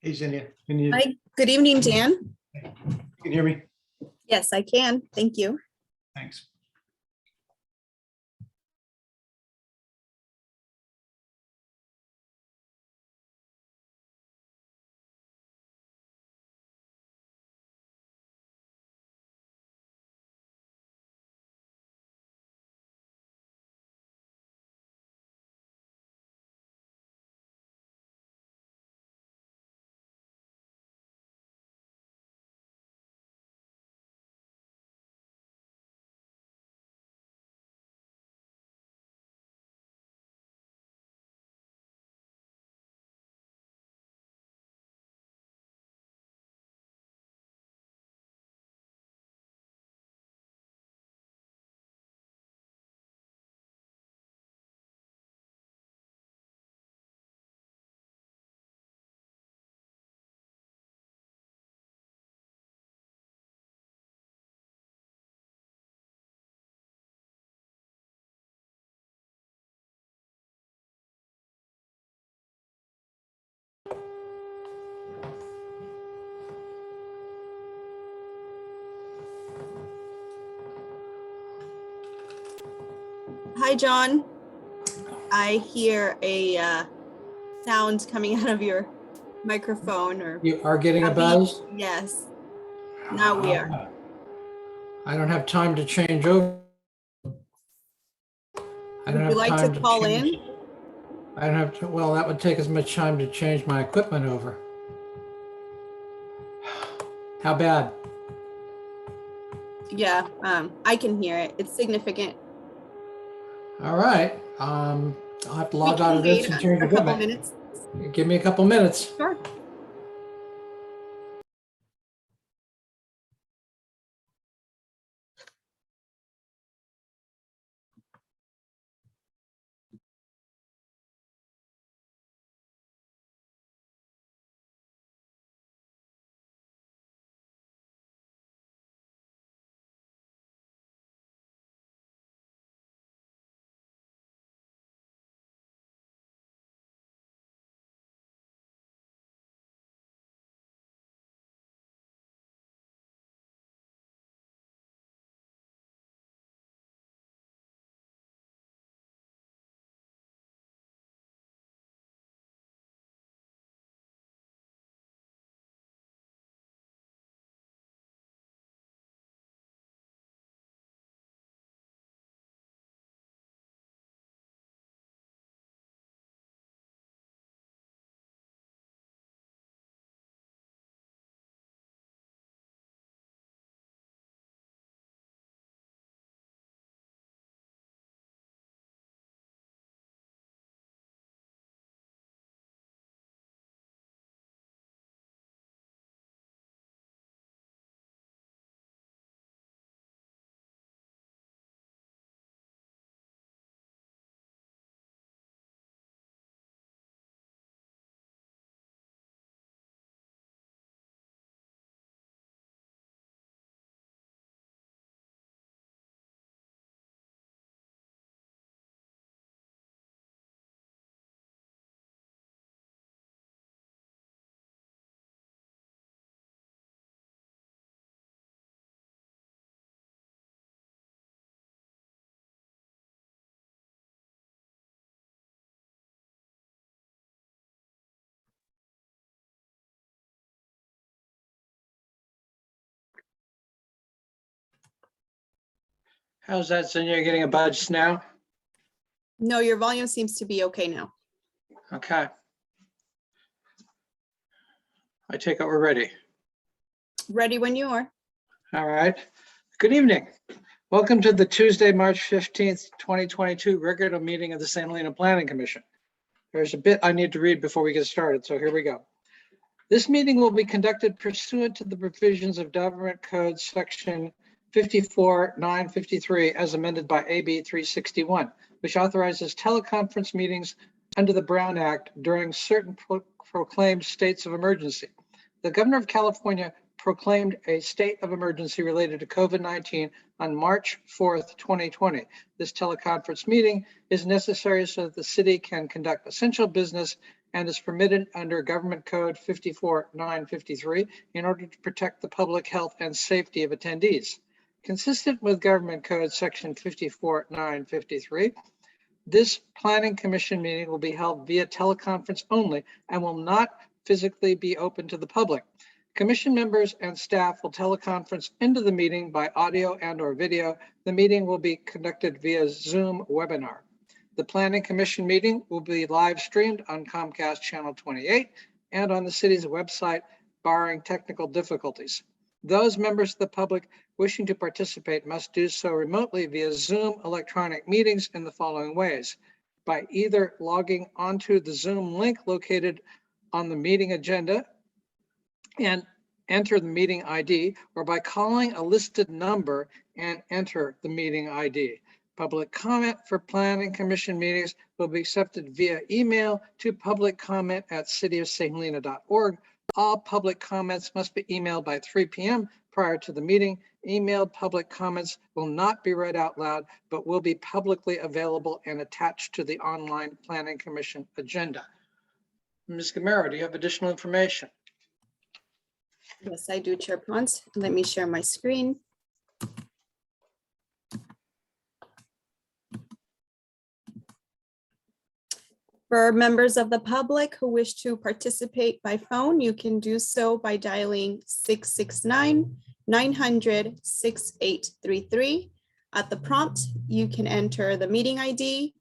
Hey, Zinnia, can you Hi, good evening, Dan. hear me? Yes, I can. Thank you. Thanks. Hi, John. I hear a sound coming out of your microphone or You are getting a beep. buzz? Yes, now we are. I don't have time to change over. I don't Would you have like time to call change. in? I don't have to, well, that would take as much time to change my equipment over. How bad? Yeah, I can hear it. It's significant. All right. I'll have to We log out can of this wait and change a couple equipment. minutes. Give me a couple minutes. Sure. How's that, Sonia? You're getting a buzz now? No, your volume seems to be okay now. Okay. I take it we're ready. Ready when you are. All right. Good evening. Welcome to the Tuesday, March 15th, 2022 regular meeting of the St. Helena Planning Commission. There's a bit I need to read before we get started, so here we go. This meeting will be conducted pursuant to the provisions of Government Code Section 54-953 as amended by AB 361, which authorizes teleconference meetings under the Brown Act during certain proclaimed states of emergency. The Governor of California proclaimed a state of emergency related to COVID-19 on March 4th, 2020. This teleconference meeting is necessary so that the city can conduct essential business and is permitted under Government Code 54-953 in order to protect the public health and safety of attendees. Consistent with Government Code Section 54-953, this Planning Commission meeting will be held via teleconference only and will not physically be open to the public. Commission members and staff will teleconference into the meeting by audio and/or video. The meeting will be conducted via Zoom webinar. The Planning Commission meeting will be live streamed on Comcast Channel 28 and on the city's website, barring technical difficulties. Those members of the public wishing to participate must do so remotely via Zoom electronic meetings in the following ways: by either logging onto the Zoom link located on the meeting agenda and enter the meeting ID, or by calling a listed number and enter the meeting ID. Public comment for Planning Commission meetings will be accepted via email to publiccomment@cityofsthelena.org. All public comments must be emailed by 3 p.m. prior to the meeting. Emailed public comments will not be read out loud, but will be publicly available and attached to the online Planning Commission agenda. Ms. Gamero, do you have additional information? Yes, I do, Chair Ponce. Let me share my screen. For members of the public who wish to participate by phone, you can do so by dialing 669-900-6833. At the prompt, you can enter the meeting ID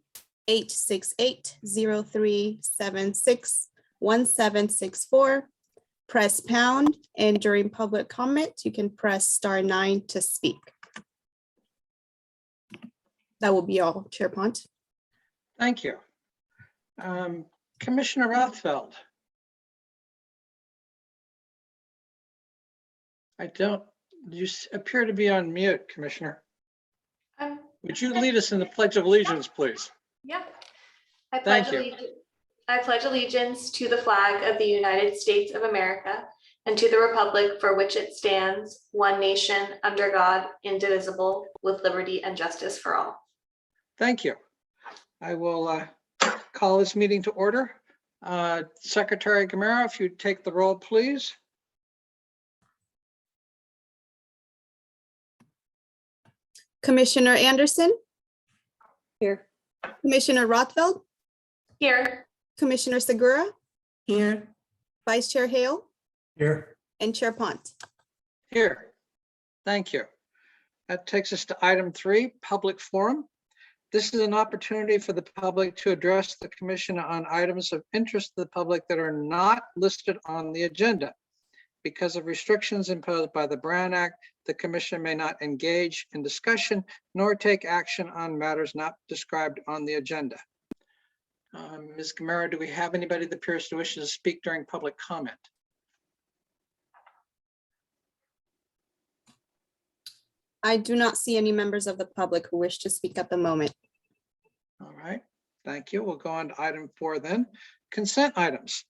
868-0376-1764. Press pound, and during public comment, you can press *9 to speak. That will be all, Chair Ponce. Thank you. Commissioner Rothfeld. You appear to be on mute, Commissioner. Would you lead us in the Pledge of Allegiance, please? Yeah. Thank you. I pledge allegiance to the flag of the United States of America and to the republic for which it stands, one nation, under God, indivisible, with liberty and justice for all. Thank you. I will call this meeting to order. Secretary Gamero, if you'd take the roll, please. Commissioner Anderson, Here. Commissioner Rothfeld, Here. Commissioner Segura, Here. Vice Chair Hale, Here. and Chair Ponce. Here. Thank you. That takes us to item 3, public forum. This is an opportunity for the public to address the commission on items of interest to the public that are not listed on the agenda. Because of restrictions imposed by the Brown Act, the commission may not engage in discussion nor take action on matters not described on the agenda. Ms. Gamero, do we have anybody that appears to wish to speak during public comment? I do not see any members of the public who wish to speak at the moment. All right, thank you. We'll go on to item 4 then. Consent items.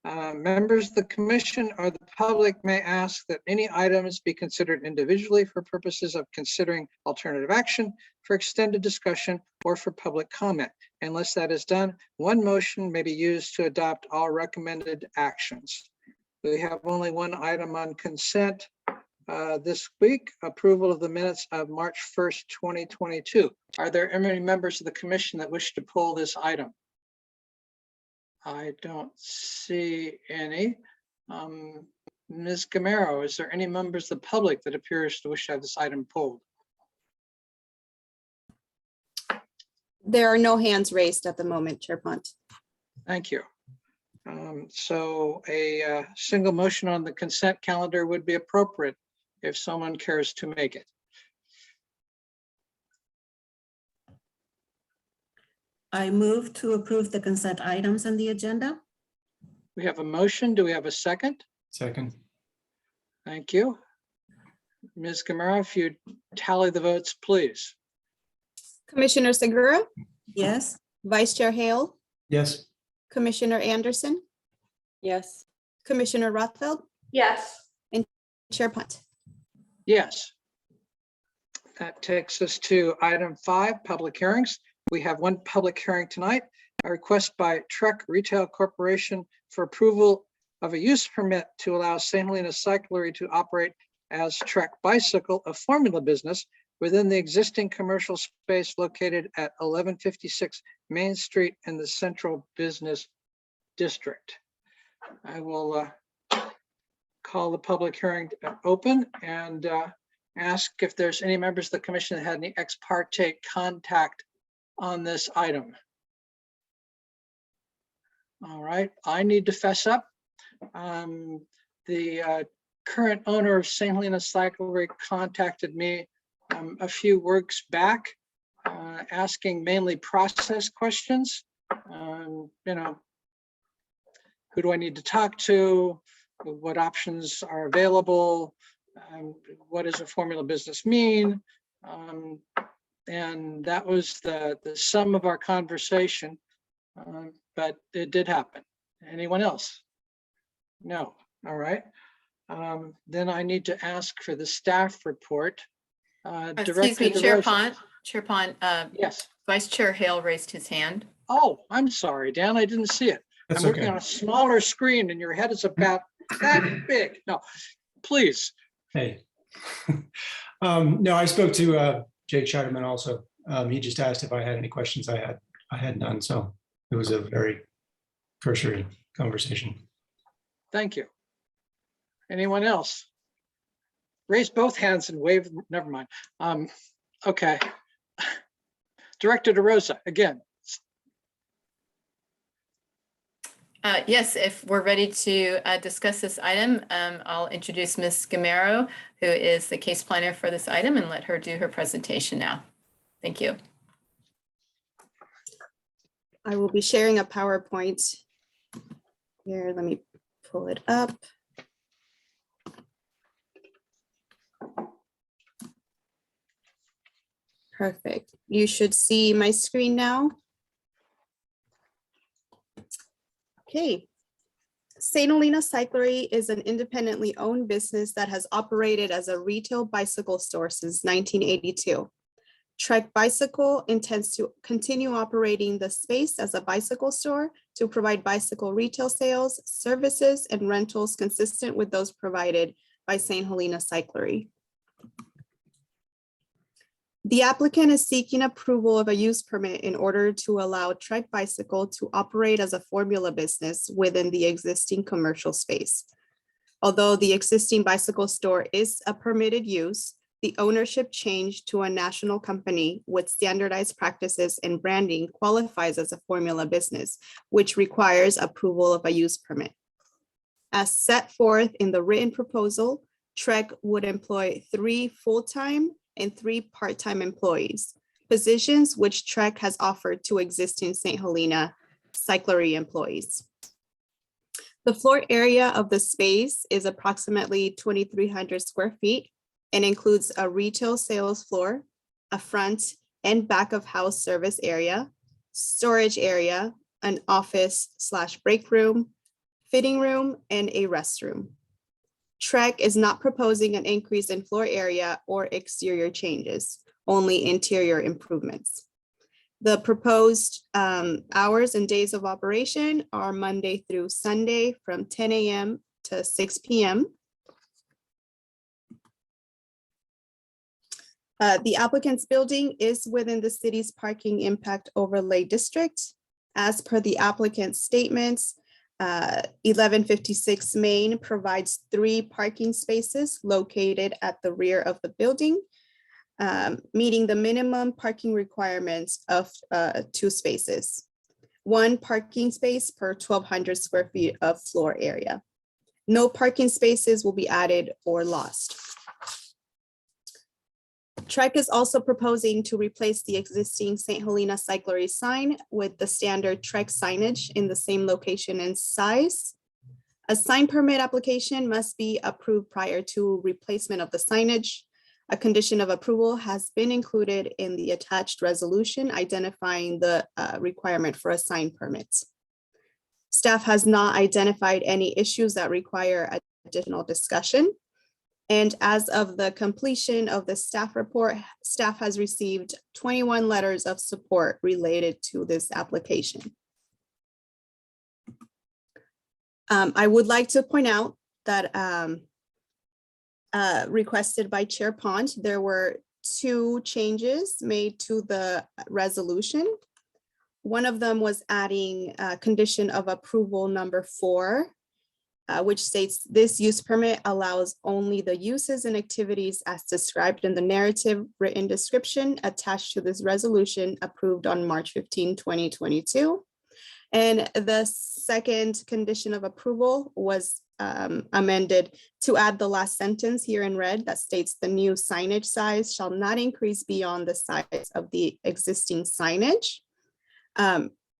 Members of the commission or the public may ask that any items be considered individually for purposes of considering alternative action, for extended discussion, or for public comment. Unless that is done, one motion may be used to adopt all recommended actions. We have only one item on consent this week, approval of the minutes of March 1st, 2022. Are there any members of the commission that wish to pull this item? I don't see any. Ms. Gamero, is there any members of the public that appears to wish to have this item pulled? There are no hands raised at the moment, Chair Ponce. Thank you. So a single motion on the consent calendar would be appropriate if someone cares to make it. I move to approve the consent items on the agenda. We have a motion. Do we have a second? Second. Thank you. Ms. Gamero, if you tally the votes, please. Commissioner Segura, Yes. Vice Chair Hale, Yes. Commissioner Anderson, Yes. Commissioner Rothfeld, Yes. Chair Ponce. Yes. That takes us to item 5, public hearings. We have one public hearing tonight. a request by Trek Retail Corporation for approval of a use permit to allow St. Helena Cyclery to operate as Trek Bicycle, a formula business within the existing commercial space located at 1156 Main Street in the Central Business District. I will call the public hearing open and ask if there's any members of the commission that had any ex parte contact on this item. All right, I need to fess up. The current owner of St. Helena Cyclery contacted me a few weeks back, asking mainly process questions. You know, who do I need to talk to? What options are available? What does a formula business mean? And that was the sum of our conversation, but it did happen. Anyone else? No. All right. Then I need to ask for the staff report. Excuse me, Director Chair DeRosa. Pont, Chair Pont, Yes. Vice Chair Hale raised his hand. Oh, I'm sorry, Dan. I didn't see it. That's I'm working okay. on a smaller screen and your head is about that big. No, please. Hey. No, I spoke to Jake Scheiderman also. He just asked if I had any questions. I had none. So it was a very cursory conversation. Thank you. Anyone else? Raise both hands and wave. Never mind. Okay. Director DeRosa, again. Yes, if we're ready to discuss this item, I'll introduce Ms. Gamero, who is the case planner for this item, and let her do her presentation now. Thank you. I will be sharing a PowerPoint. Here, let me pull it up. Perfect. You should see my screen now. Okay. St. Helena Cyclery is an independently owned business that has operated as a retail bicycle store since 1982. Trek Bicycle intends to continue operating the space as a bicycle store to provide bicycle retail sales, services, and rentals consistent with those provided by St. Helena Cyclery. The applicant is seeking approval of a use permit in order to allow Trek Bicycle to operate as a formula business within the existing commercial space. Although the existing bicycle store is a permitted use, the ownership change to a national company with standardized practices and branding qualifies as a formula business, which requires approval of a use permit. As set forth in the written proposal, Trek would employ 3 full-time and 3 part-time employees, positions which Trek has offered to existing St. Helena Cyclery employees. The floor area of the space is approximately 2,300 square feet and includes a retail sales floor, a front and back of house service area, storage area, an office/break room, fitting room, and a restroom. Trek is not proposing an increase in floor area or exterior changes, only interior improvements. The proposed hours and days of operation are Monday through Sunday from 10 a.m. to 6 p.m. The applicant's building is within the city's parking impact overlay district. As per the applicant's statements, 1156 Main provides 3 parking spaces located at the rear of the building, meeting the minimum parking requirements of 2 spaces, 1 parking space per 1,200 square feet of floor area. No parking spaces will be added or lost. Trek is also proposing to replace the existing St. Helena Cyclery sign with the standard Trek signage in the same location and size. A sign permit application must be approved prior to replacement of the signage. A condition of approval has been included in the attached resolution identifying the requirement for a sign permit. Staff has not identified any issues that require additional discussion. And as of the completion of the staff report, staff has received 21 letters of support related to this application. I would like to point out that requested by Chair Pont, there were 2 changes made to the resolution. One of them was adding condition of approval number 4, which states this use permit allows only the uses and activities as described in the narrative written description attached to this resolution approved on March 15, 2022. And the second condition of approval was amended to add the last sentence here in red that states the new signage size shall not increase beyond the size of the existing signage.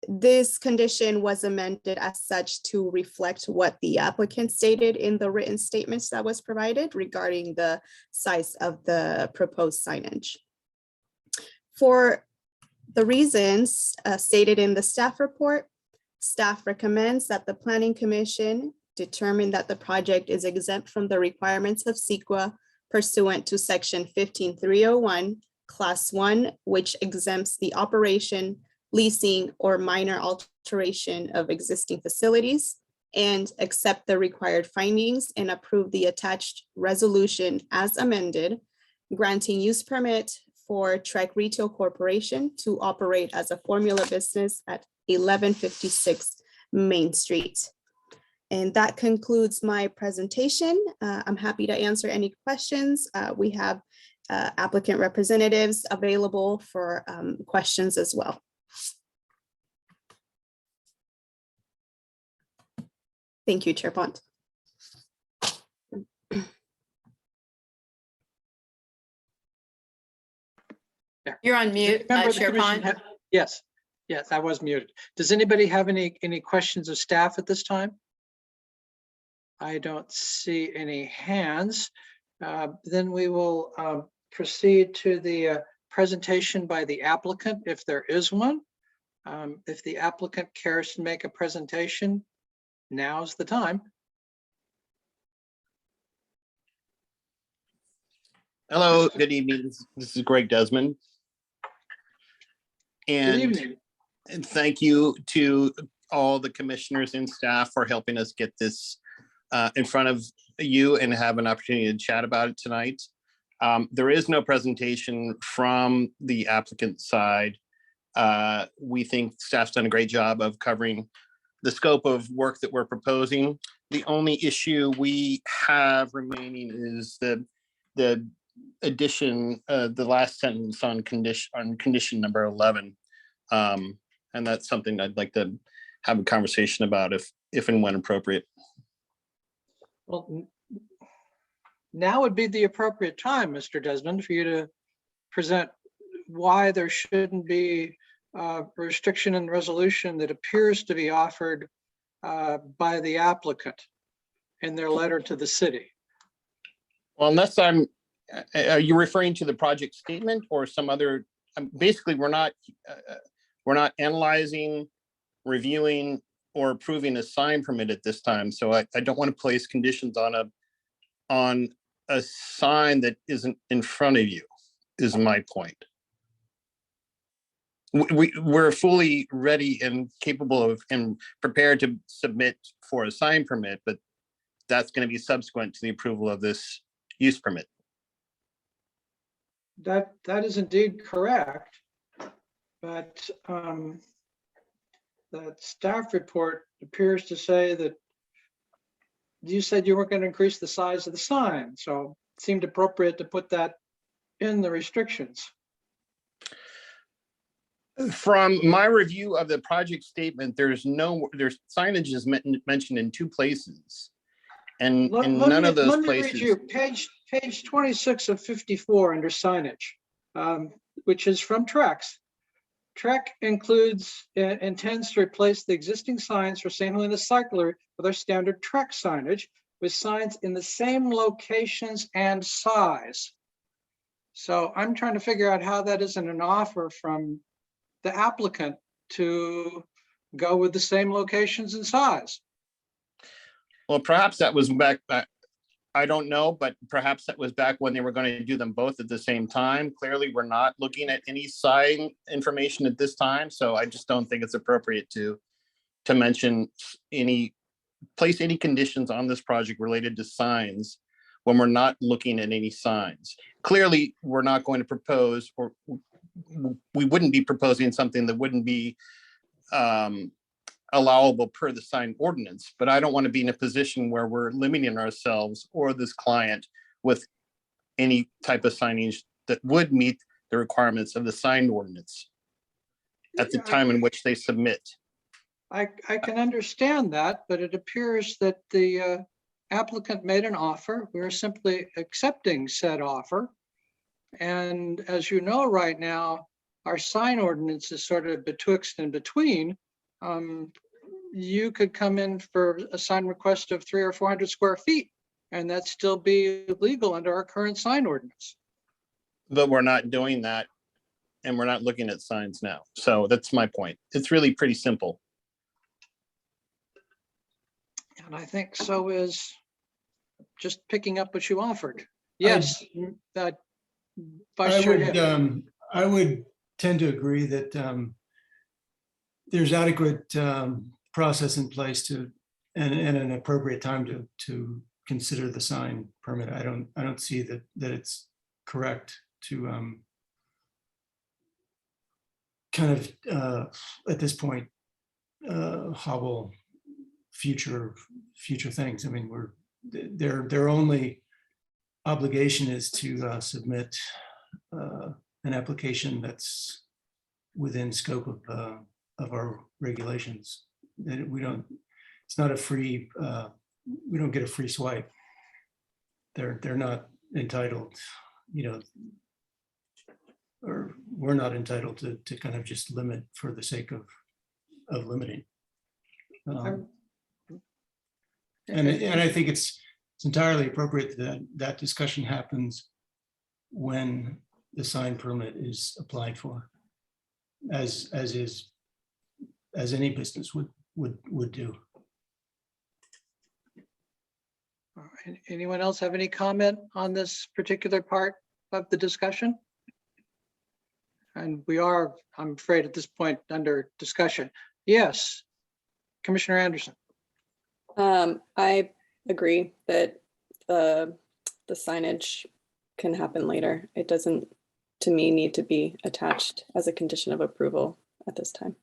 This condition was amended as such to reflect what the applicant stated in the written statements that was provided regarding the size of the proposed signage. For the reasons stated in the staff report, staff recommends that the Planning Commission determine that the project is exempt from the requirements of CEQA pursuant to section 15301, class 1, which exempts the operation, leasing, or minor alteration of existing facilities, and accept the required findings and approve the attached resolution as amended, granting use permit for Trek Retail Corporation to operate as a formula business at 1156 Main Street. And that concludes my presentation. I'm happy to answer any questions. We have applicant representatives available for questions as well. Thank you, Chair Pont. You're on mute, Member of the Chair commission Pont. Yes, I was muted. Does anybody have any questions of staff at this time? I don't see any hands. Then we will proceed to the presentation by the applicant, if there is one. If the applicant cares to make a presentation, now's the time. Hello, good evening. This is Greg Desmond. Good evening. And thank you to all the commissioners and staff for helping us get this in front of you and have an opportunity to chat about it tonight. There is no presentation from the applicant side. We think staff's done a great job of covering the scope of work that we're proposing. The only issue we have remaining is the addition, the last sentence on condition number 11. And that's something I'd like to have a conversation about if and when appropriate. Well, now would be the appropriate time, Mr. Desmond, for you to present why there shouldn't be restriction and resolution that appears to be offered by the applicant in their letter to the city. Well, unless are you referring to the project statement or some other? Basically, we're not analyzing, reviewing, or approving a sign permit at this time. So I don't want to place conditions on a sign that isn't in front of you, is my point. We're fully ready and capable of and prepared to submit for a sign permit, but that's going to be subsequent to the approval of this use permit. That is indeed correct, but the staff report appears to say that you said you weren't going to increase the size of the sign, so it seemed appropriate to put that in the restrictions. From my review of the project statement, there's signage is mentioned in 2 places, and in none of those places. Let me read you page 26 of 54 under signage, which is from Trex. Trek intends to replace the existing signs for St. Helena Cyclery with our standard Trek signage with signs in the same locations and size. So I'm trying to figure out how that isn't an offer from the applicant to go with the same locations and size. Well, perhaps that was back, I don't know, but perhaps that was back when they were going to do them both at the same time. Clearly, we're not looking at any sign information at this time, so I just don't think it's appropriate to mention any place any conditions on this project related to signs when we're not looking at any signs. Clearly, we're not going to propose, or we wouldn't be proposing something that wouldn't be allowable per the sign ordinance, but I don't want to be in a position where we're limiting ourselves or this client with any type of signage that would meet the requirements of the sign ordinance at the time in which they submit. I can understand that, but it appears that the applicant made an offer. We're simply accepting said offer. And as you know, right now, our sign ordinance is sort of betwixt and between. You could come in for a sign request of 300 or 400 square feet, and that still be legal under our current sign ordinance. But we're not doing that, and we're not looking at signs now. So that's my point. It's really pretty simple. And I think so is just picking up what you offered. Yes, that Vice Chair Hill. I would tend to agree that there's adequate process in place to, and an appropriate time to consider the sign permit. I don't see that it's correct to kind of at this point hobble future things. I mean, their only obligation is to submit an application that's within scope of our regulations. That we don't, it's not a free, we don't get a free swipe. They're not entitled, or we're not entitled to kind of just limit for the sake of limiting. And I think it's entirely appropriate that discussion happens when the sign permit is applied for, as any business would do. Anyone else have any comment on this particular part of the discussion? And we are, I'm afraid at this point, under discussion. Yes, Commissioner Anderson. I agree that the signage can happen later. It doesn't, to me, need to be attached as a condition of approval at this time.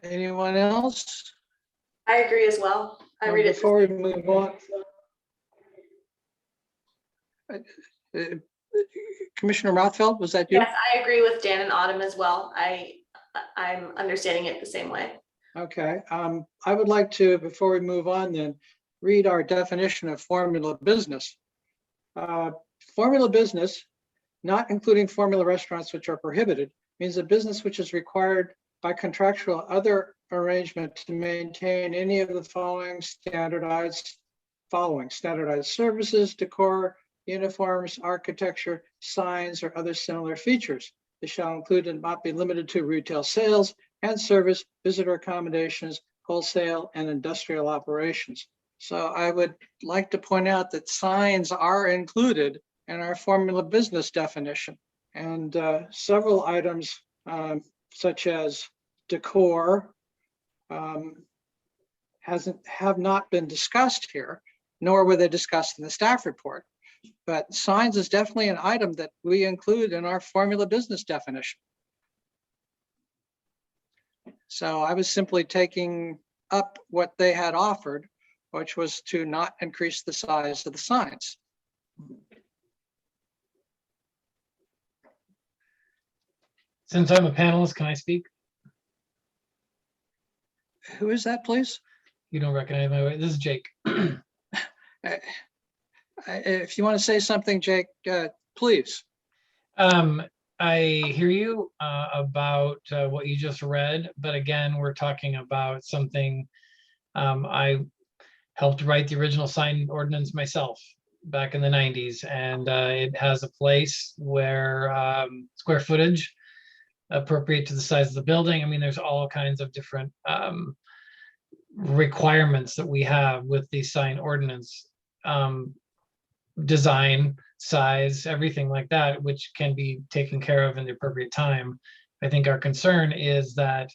Anyone else? I agree as well. I read it. Before we move on. Commissioner Rothfeld, was that you? Yes, I agree with Dan and Autumn as well. I'm understanding it the same way. Okay, I would like to, before we move on then, read our definition of formula business. Formula business, not including formula restaurants which are prohibited, means a business which is required by contractual other arrangement to maintain any of the following standardized services, decor, uniforms, architecture, signs, or other similar features. They shall include and not be limited to retail sales and service, visitor accommodations, wholesale, and industrial operations. So I would like to point out that signs are included in our formula business definition. And several items such as decor have not been discussed here, nor were they discussed in the staff report. But signs is definitely an item that we include in our formula business definition. So I was simply taking up what they had offered, which was to not increase the size of the signs. Since I'm a panelist, can I speak? Who is that, please? You don't recognize my voice. This is Jake. If you want to say something, Jake, please. I hear you about what you just read, but again, we're talking about something I helped write the original sign ordinance myself back in the 90s, and it has a place where square footage appropriate to the size of the building. I mean, there's all kinds of different requirements that we have with the sign ordinance, design, size, everything like that, which can be taken care of in the appropriate time. I think our concern is that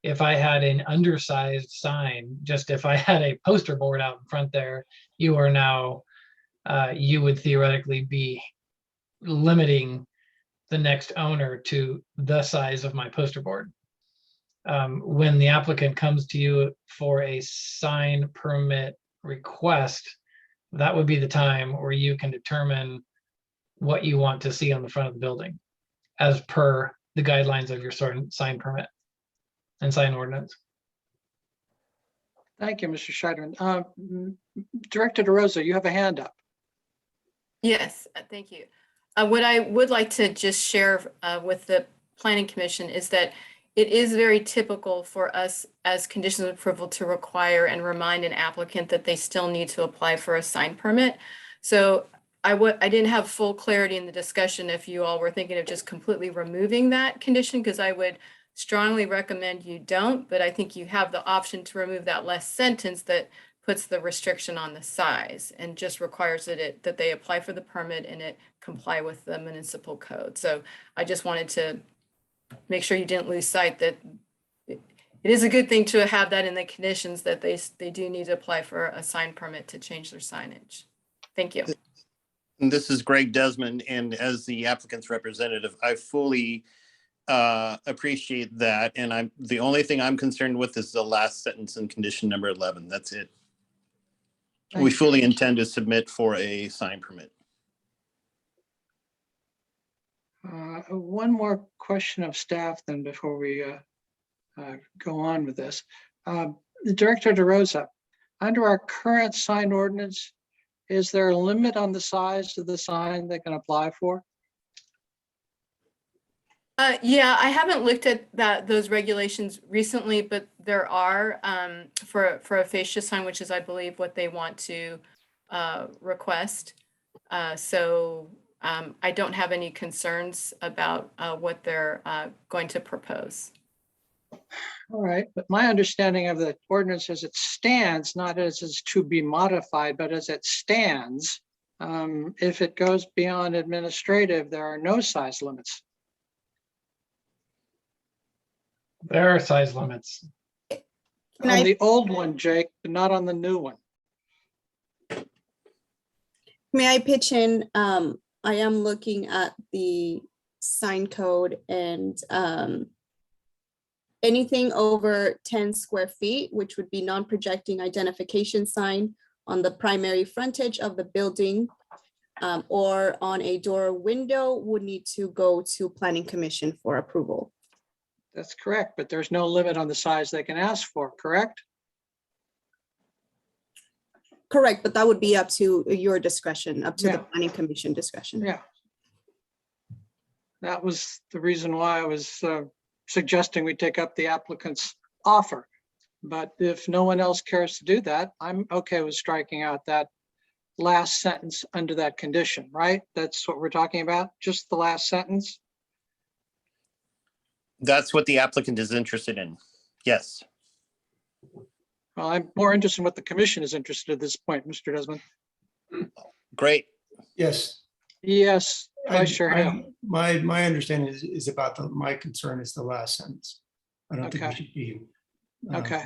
if I had an undersized sign, just if I had a poster board out in front there, you are now, you would theoretically be limiting the next owner to the size of my poster board. When the applicant comes to you for a sign permit request, that would be the time where you can determine what you want to see on the front of the building as per the guidelines of your sign permit and sign ordinance. Thank you, Mr. Scheiderman. Director DeRosa, you have a hand up. Yes, thank you. What I would like to just share with the Planning Commission is that it is very typical for us as conditions of approval to require and remind an applicant that they still need to apply for a sign permit. So I didn't have full clarity in the discussion if you all were thinking of just completely removing that condition, because I would strongly recommend you don't, but I think you have the option to remove that last sentence that puts the restriction on the size and just requires that they apply for the permit and it comply with the municipal code. So I just wanted to make sure you didn't lose sight that it is a good thing to have that in the conditions, that they do need to apply for a sign permit to change their signage. Thank you. And this is Greg Desmond, and as the applicant's representative, I fully appreciate that. And the only thing I'm concerned with is the last sentence in condition number 11. That's it. We fully intend to submit for a sign permit. One more question of staff then before we go on with this. Director DeRosa, under our current sign ordinance, is there a limit on the size of the sign they can apply for? Yeah, I haven't looked at those regulations recently, but there are for a fascia sign, which is, I believe, what they want to request. So I don't have any concerns about what they're going to propose. All right, but my understanding of the ordinance as it stands, not as it's to be modified, but as it stands, if it goes beyond administrative, there are no size limits. There are size limits. On the old one, Jake, but not on the new one. May I pitch in? I am looking at the sign code, and anything over 10 square feet, which would be non-projecting identification sign on the primary frontage of the building or on a door or window, would need to go to Planning Commission for approval. That's correct, but there's no limit on the size they can ask for, correct? Correct, but that would be up to your discretion, up to Yeah. the Planning Commission discretion. Yeah. That was the reason why I was suggesting we take up the applicant's offer. But if no one else cares to do that, I'm okay with striking out that last sentence under that condition, right? That's what we're talking about, just the last sentence? That's what the applicant is interested in. Yes. Well, I'm more interested in what the commission is interested at this point, Mr. Desmond. Great. Yes. Yes, Vice Chair Hale. My understanding is about my concern is the last sentence. I don't think we Okay. should be. Okay.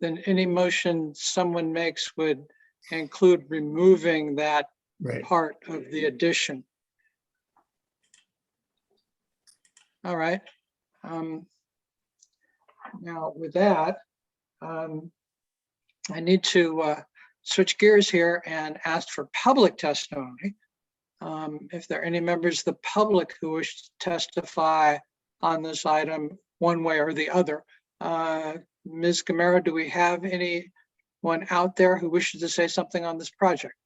Then any motion someone makes would include removing that Right. part of the addition. All right. Now with that, I need to switch gears here and ask for public testimony. If there are any members of the public who wish to testify on this item one way or the other. Ms. Gamero, do we have anyone out there who wishes to say something on this project?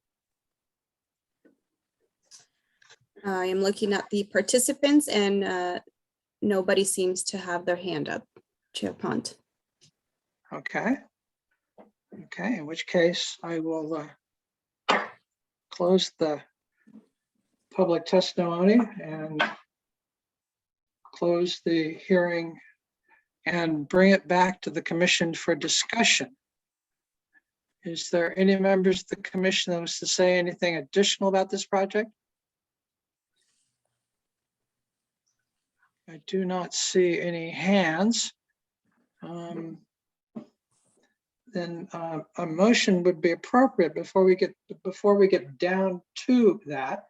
I am looking at the participants, and nobody seems to have their hand up, Chair Pont. Okay. Okay, in which case I will close the public testimony and close the hearing and bring it back to the commission for discussion. Is there any members of the commission that wants to say anything additional about this project? I do not see any hands. then a motion would be appropriate before we get down to that.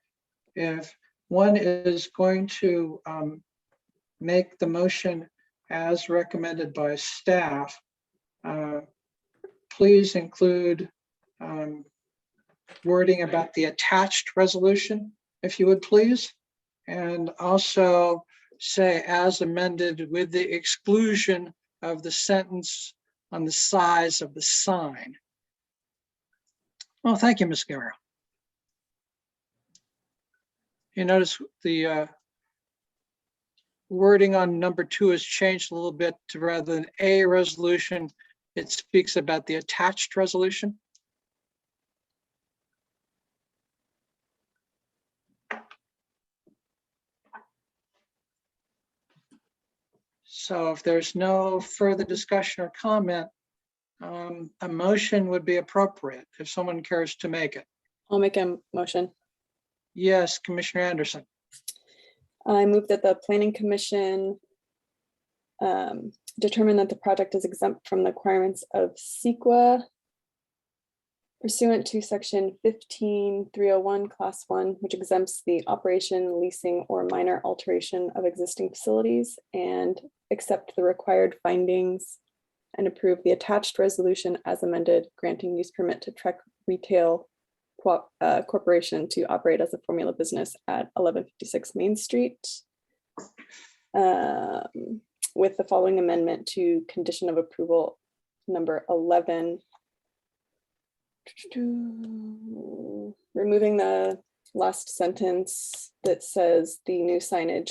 If one is going to make the motion as recommended by staff, please include wording about the attached resolution, if you would please. And also say as amended with the exclusion of the sentence on the size of the sign. Oh, thank you, Ms. Guerrero. You notice the wording on number 2 has changed a little bit to rather than a resolution, it speaks about the attached resolution. So if there's no further discussion or comment, a motion would be appropriate if someone cares to make it. I'll make a motion. Yes, Commissioner Anderson. I move that the Planning Commission determine that the project is exempt from the requirements of CEQA pursuant to section 15301 class 1, which exempts the operation, leasing, or minor alteration of existing facilities, and accept the required findings and approve the attached resolution as amended, granting use permit to Trek Retail Corporation to operate as a formula business at 1156 Main Street. With the following amendment to condition of approval number 11. Removing the last sentence that says the new signage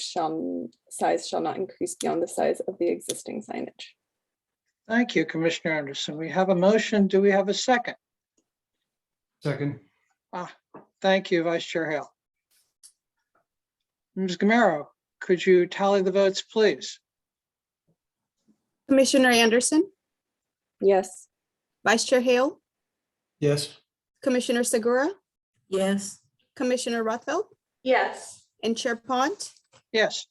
size shall not increase beyond the size of the existing signage. Thank you, Commissioner Anderson. We have a motion. Do we have a second? Second. Thank you, Vice Chair Hale. Ms. Gamero, could you tally the votes, please? Commissioner Anderson, Yes. Vice Chair Hale, Yes. Commissioner Segura, Yes. Commissioner Rothfeld, Yes. and Chair Pont. Yes.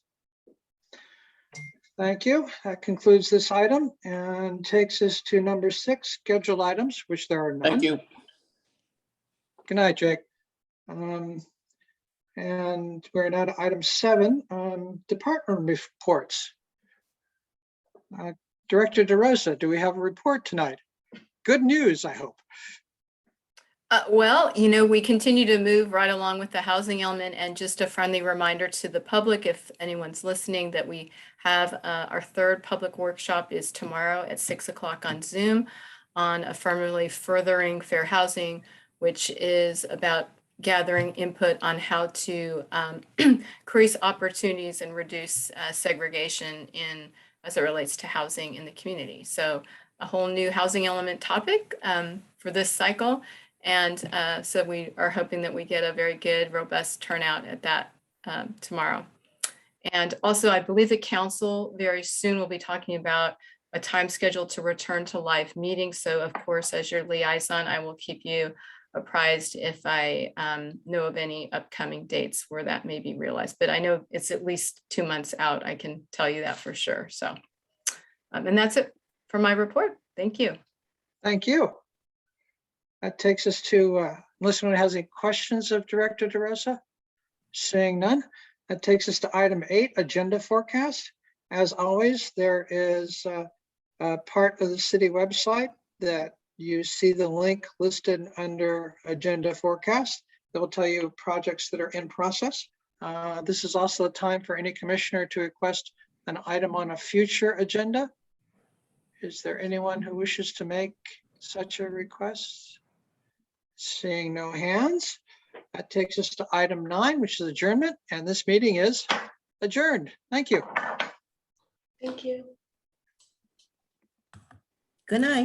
Thank you. That concludes this item and takes us to number 6, scheduled items, which there are none. Thank you. Good night, Jake. And we're now to item 7, department reports. Director DeRosa, do we have a report tonight? Good news, I hope. Well, you know, we continue to move right along with the housing element, and just a friendly reminder to the public, if anyone's listening, that we have our 3rd public workshop is tomorrow at 6 o'clock on Zoom on affirmatively furthering fair housing, which is about gathering input on how to increase opportunities and reduce segregation as it relates to housing in the community. So a whole new housing element topic for this cycle. And so we are hoping that we get a very good, robust turnout at that tomorrow. And also, I believe the council very soon will be talking about a time schedule to return to live meetings. So of course, as your liaison, I will keep you apprised if I know of any upcoming dates where that may be realized. But I know it's at least 2 months out. I can tell you that for sure. So, and that's it for my report. Thank you. Thank you. That takes us to, unless anyone has any questions of Director DeRosa? Seeing none, that takes us to item 8, agenda forecast. As always, there is a part of the city website that you see the link listed under agenda forecast that will tell you projects that are in process. This is also a time for any commissioner to request an item on a future agenda. Is there anyone who wishes to make such a request? Seeing no hands, that takes us to item 9, which is adjournment, and this meeting is adjourned. Thank you. Thank you. Good night.